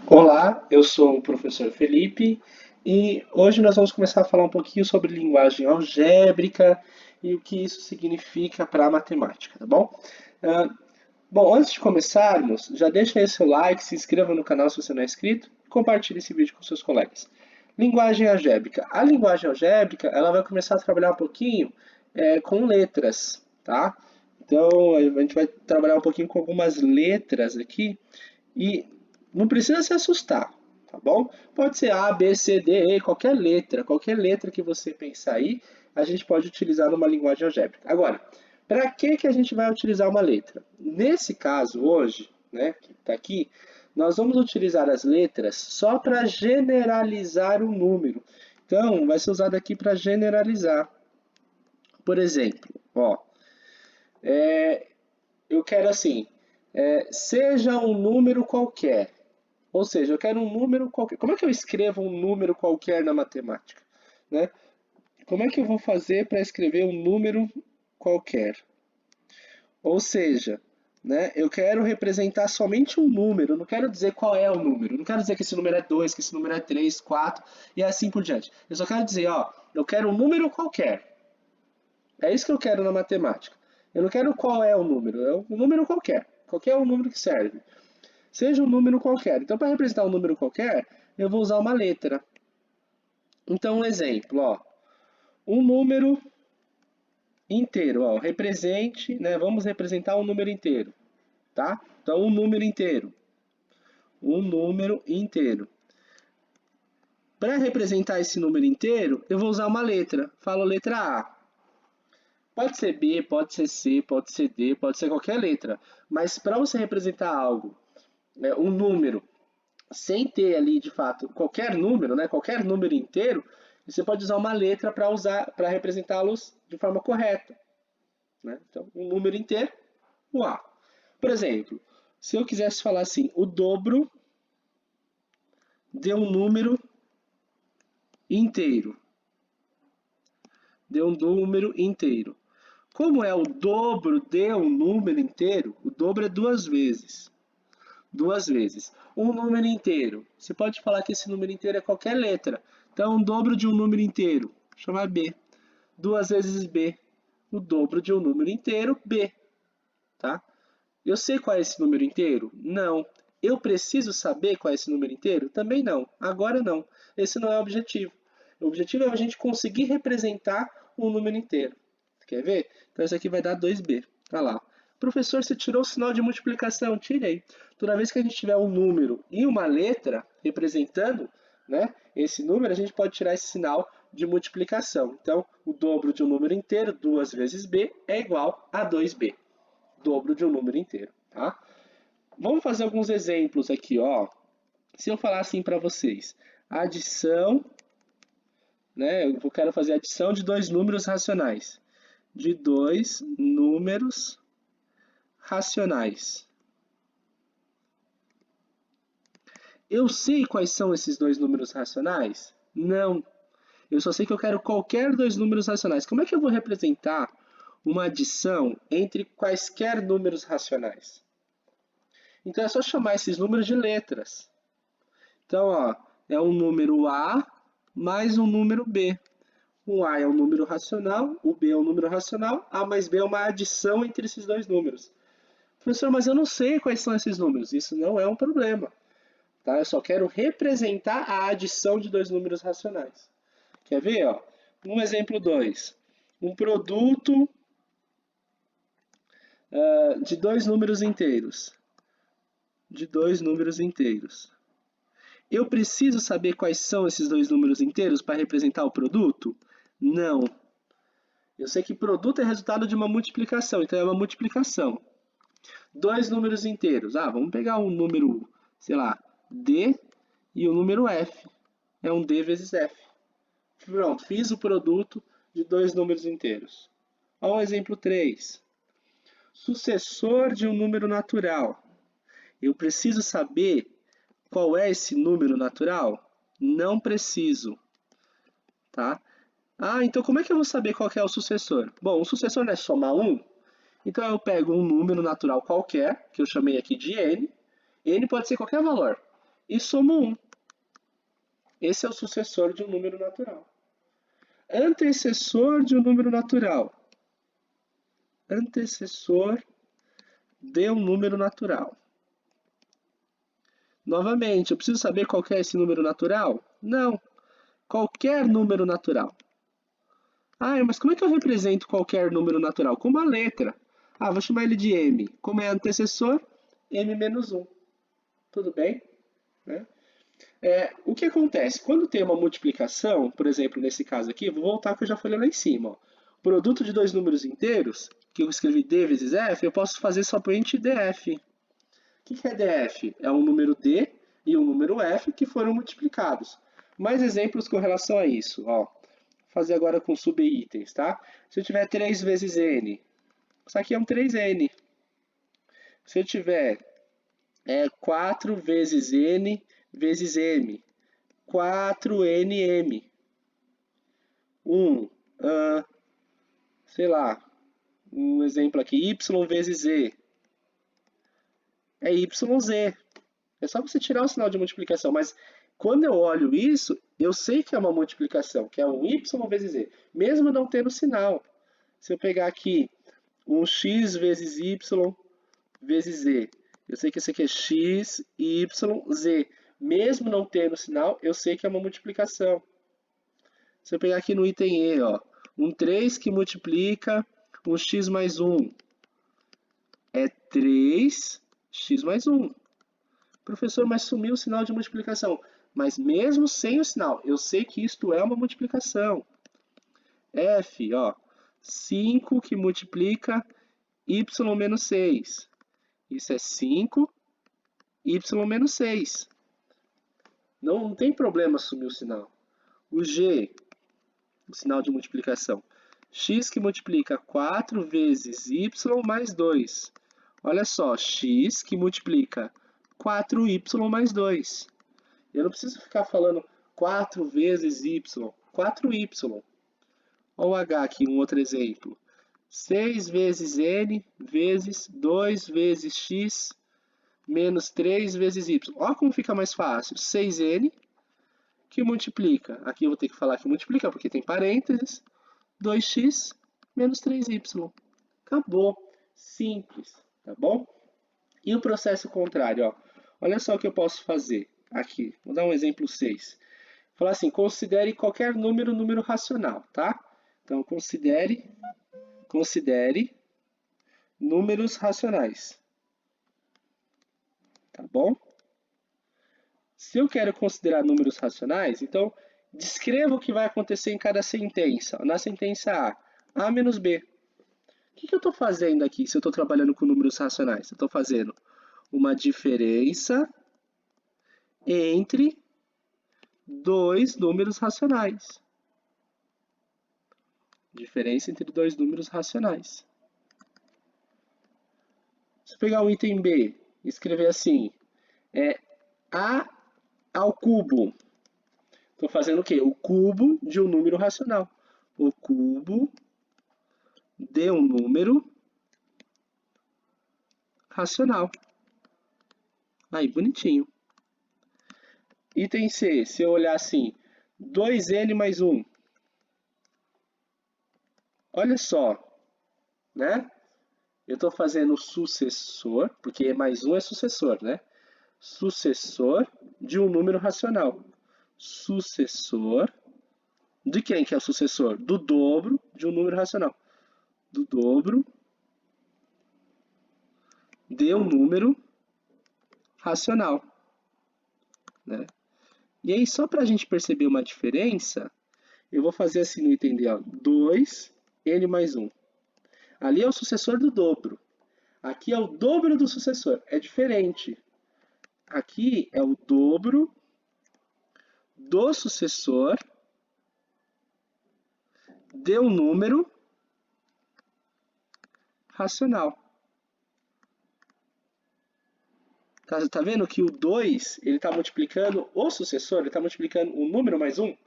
Olá, eu sou o professor Felipe e hoje nós vamos começar a falar um pouquinho sobre linguagem algébrica e o que isso significa para a matemática, tá bom? Ah, Bom, antes de começarmos, já deixa aí seu like, se inscreva no canal se você não é inscrito e compartilhe esse vídeo com seus colegas. Linguagem algébrica. A linguagem algébrica, ela vai começar a trabalhar um pouquinho com letras, tá? Então, a gente vai trabalhar um pouquinho com algumas letras aqui e não precisa se assustar, tá bom? Pode ser A, B, C, D, E, qualquer letra que você pensar aí, a gente pode utilizar numa linguagem algébrica. Agora, para que a gente vai utilizar uma letra? Nesse caso, hoje, né, que está aqui, nós vamos utilizar as letras só para generalizar o número. Então, vai ser usado aqui para generalizar. Por exemplo, ó, eu quero assim, seja um número qualquer. Ou seja, eu quero um número qualquer. Como é que eu escrevo um número qualquer na matemática? Né? Como é que eu vou fazer para escrever um número qualquer? Ou seja, né, eu quero representar somente um número, não quero dizer qual é o número, não quero dizer que esse número é 2, que esse número é 3, 4 e assim por diante. Eu só quero dizer, ó, eu quero um número qualquer. É isso que eu quero na matemática. Eu não quero qual é o número, é um número qualquer. Qualquer um número que serve. Seja um número qualquer. Então, para representar um número qualquer, eu vou usar uma letra. Então, um exemplo, ó, um número inteiro, ó, represente, né, vamos representar um número inteiro, tá? Então, um número inteiro. Para representar esse número inteiro, eu vou usar uma letra. Falo letra A. Pode ser B, pode ser C, pode ser D, pode ser qualquer letra. Mas para você representar algo, um número, sem ter ali de fato qualquer número, né, qualquer número inteiro, você pode usar uma letra para representá-los de forma correta. Né? Então, um número inteiro, o A. Por exemplo, se eu quisesse falar assim, o dobro de um número inteiro. De um número inteiro. Como é o dobro de um número inteiro, o dobro é duas vezes. Duas vezes. Um número inteiro. Você pode falar que esse número inteiro é qualquer letra. Então, o dobro de um número inteiro, chama B. Duas vezes B. O dobro de um número inteiro, B. Tá? Eu sei qual é esse número inteiro? Não. Eu preciso saber qual é esse número inteiro? Também não. Agora não. Esse não é o objetivo. O objetivo é a gente conseguir representar um número inteiro. Quer ver? Então, isso aqui vai dar 2B. Olha lá. Professor, você tirou o sinal de multiplicação? Tirei. Toda vez que a gente tiver um número e uma letra representando, né, esse número, a gente pode tirar esse sinal de multiplicação. Então, o dobro de um número inteiro, 2 vezes b, é igual a 2b. Dobro de um número inteiro. Tá? Vamos fazer alguns exemplos aqui. Ó. Se eu falar assim para vocês, adição, né, eu quero fazer adição de dois números racionais. De dois números racionais. Eu sei quais são esses dois números racionais? Não. Eu só sei que eu quero qualquer dois números racionais. Como é que eu vou representar uma adição entre quaisquer números racionais? Então é só chamar esses números de letras. Então, ó, é um número A mais um número B. O A é um número racional, o B é um número racional, A mais B é uma adição entre esses dois números. Professor, mas eu não sei quais são esses números. Isso não é um problema. Tá? Eu só quero representar a adição de dois números racionais. Quer ver? Ó? Um exemplo 2. Um produto de dois números inteiros. De dois números inteiros. Eu preciso saber quais são esses dois números inteiros para representar o produto? Não. Eu sei que produto é resultado de uma multiplicação, então é uma multiplicação. Dois números inteiros. Ah, vamos pegar um número, sei lá, D e o número F. É um D vezes F. Pronto, fiz o produto de dois números inteiros. Olha o exemplo 3. Sucessor de um número natural. Eu preciso saber qual é esse número natural? Não preciso. Tá? Ah, então como é que eu vou saber qual que é o sucessor? Bom, o sucessor não é somar 1. Então eu pego um número natural qualquer, que eu chamei aqui de n. N pode ser qualquer valor. e somo 1. Esse é o sucessor de um número natural. Antecessor de um número natural. Antecessor de um número natural. Novamente, eu preciso saber qual que é esse número natural? Não. Qualquer número natural. Ah, mas como é que eu represento qualquer número natural? Com uma letra. Ah, vou chamar ele de M. Como é antecessor, M menos 1. Tudo bem? Né? O que acontece? Quando tem uma multiplicação, por exemplo, nesse caso aqui, vou voltar que eu já falei lá em cima. Ó. Produto de dois números inteiros, que eu escrevi D vezes F, eu posso fazer somente DF. O que é DF? É um número D e um número F que foram multiplicados. Mais exemplos com relação a isso. Ó. Vou fazer agora com subitens, tá? Se eu tiver 3 vezes N, isso aqui é um 3N. Se eu tiver 4 vezes N vezes M, 4NM. Sei lá, um exemplo aqui, Y vezes Z. É YZ. É só você tirar o sinal de multiplicação, mas quando eu olho isso, eu sei que é uma multiplicação, que é um Y vezes Z, mesmo não tendo sinal. Se eu pegar aqui um X vezes Y vezes Z, eu sei que esse aqui é X, Y, Z. Mesmo não tendo sinal, eu sei que é uma multiplicação. Se eu pegar aqui no item E, ó, um 3 que multiplica um X mais 1, é 3x mais 1. Professor, mas sumiu o sinal de multiplicação. Mas mesmo sem o sinal, eu sei que isto é uma multiplicação. F, ó, 5 que multiplica y menos 6. Isso é 5, y menos 6. Não tem problema sumir o sinal. O G, o sinal de multiplicação. X que multiplica 4 vezes y mais 2. Olha só, x que multiplica 4y mais 2. Eu não preciso ficar falando 4 vezes y, 4y. Olha o H aqui, um outro exemplo. 6 vezes n vezes 2 vezes x menos 3 vezes y. Olha como fica mais fácil. 6n que multiplica. Aqui eu vou ter que falar que multiplica porque tem parênteses. 2x menos 3y. Acabou. Simples, tá bom? E o processo contrário, ó. Olha só o que eu posso fazer aqui. Vou dar um exemplo 6. Falar assim, considere qualquer número racional, tá? Então, considere números racionais. Tá bom? Se eu quero considerar números racionais, então descreva o que vai acontecer em cada sentença. Na sentença A menos B. O que eu estou fazendo aqui se eu estou trabalhando com números racionais? Eu estou fazendo uma diferença entre dois números racionais. Diferença entre dois números racionais. Se eu pegar o item B e escrever assim, A ao cubo. Estou fazendo o quê? O cubo de um número racional. O cubo de um número racional. Aí, bonitinho. Item C, se eu olhar assim, 2n mais 1. Olha só, né? Eu estou fazendo o sucessor, porque mais 1 é sucessor, né? Sucessor de um número racional. Sucessor de quem que é o sucessor? Do dobro de um número racional. Do dobro de um número racional. Né? E aí, só para a gente perceber uma diferença, eu vou fazer assim no item D, ó, 2n mais 1. Ali é o sucessor do dobro. Aqui é o dobro do sucessor. É diferente. Aqui é o dobro do sucessor de um número racional. Tá vendo que o 2, ele está multiplicando o sucessor, ele está multiplicando o número mais 1?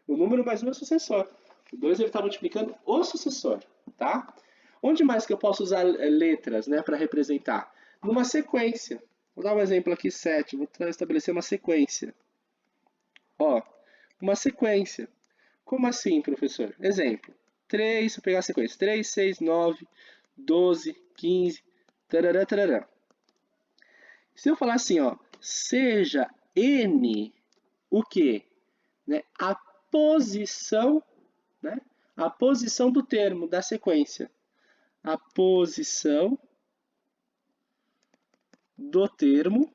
O número mais 1 é o sucessor. O 2 ele está multiplicando o sucessor, tá? Onde mais que eu posso usar letras, né, para representar? Numa sequência. Vou dar um exemplo aqui, 7. Vou estabelecer uma sequência. Ó, uma sequência. Como assim, professor? Exemplo. 3, se eu pegar a sequência. 3, 6, 9, 12, 15, tarará, tarará. Se eu falar assim, ó, seja n o quê? Né? A posição, né? A posição do termo, da sequência. A posição do termo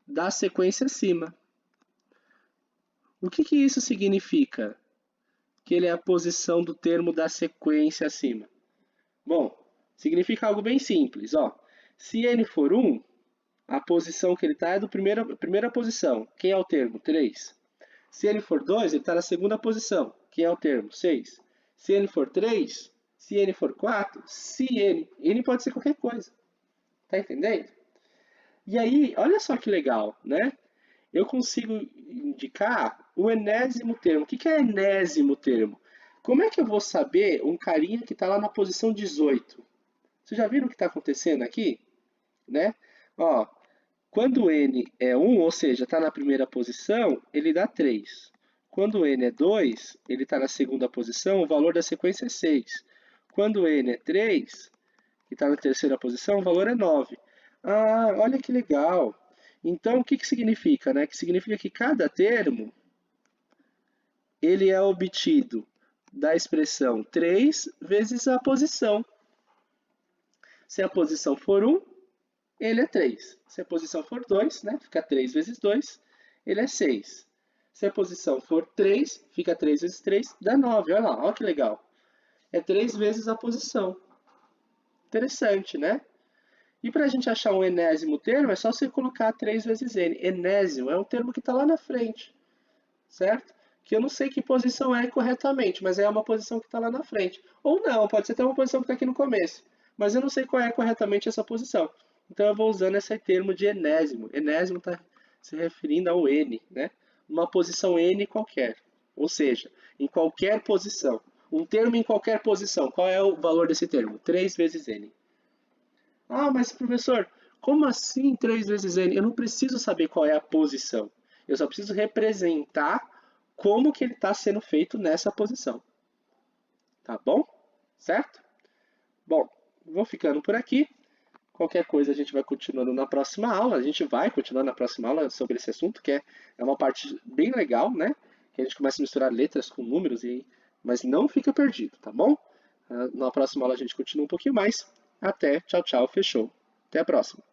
da sequência acima. O que isso significa? Que ele é a posição do termo da sequência acima. Bom, significa algo bem simples. Ó. Se n for 1, a posição que ele está é da primeira posição. Quem é o termo? 3. Se n for 2, ele está na segunda posição. Quem é o termo? 6. Se n for 3, se n for 4, se n pode ser qualquer coisa. Tá entendendo? E aí, olha só que legal, né? Eu consigo indicar o enésimo termo. O que é enésimo termo? Como é que eu vou saber um carinha que está lá na posição 18? Vocês já viram o que está acontecendo aqui? Né? Ó, quando n é 1, ou seja, está na primeira posição, ele dá 3. Quando n é 2, ele está na segunda posição, o valor da sequência é 6. Quando n é 3, que está na terceira posição, o valor é 9. Ah, olha que legal! Então, o que significa? Né? Que significa que cada termo ele é obtido da expressão 3 vezes a posição. Se a posição for 1, ele é 3. Se a posição for 2, né, fica 3 vezes 2, ele é 6. Se a posição for 3, fica 3 vezes 3, dá 9. Olha lá, olha que legal. É 3 vezes a posição. Interessante, né? E para a gente achar um enésimo termo, é só você colocar 3 vezes n. Enésimo é um termo que está lá na frente, certo? Que eu não sei que posição é corretamente, mas é uma posição que está lá na frente. Ou não, pode ser até uma posição que está aqui no começo, mas eu não sei qual é corretamente essa posição. Então eu vou usando esse termo de enésimo. Enésimo está se referindo ao n, né? Uma posição n qualquer. Ou seja, em qualquer posição. Um termo em qualquer posição. Qual é o valor desse termo? 3 vezes n. Ah, mas professor, como assim 3 vezes n? Eu não preciso saber qual é a posição. Eu só preciso representar como que ele está sendo feito nessa posição. Tá bom? Certo? Bom, vou ficando por aqui. Qualquer coisa a gente vai continuando na próxima aula. A gente vai continuar na próxima aula sobre esse assunto, que é uma parte bem legal, né? Que a gente começa a misturar letras com números, mas não fica perdido, tá bom? Na próxima aula a gente continua um pouquinho mais. Até, tchau, tchau, fechou. Até a próxima.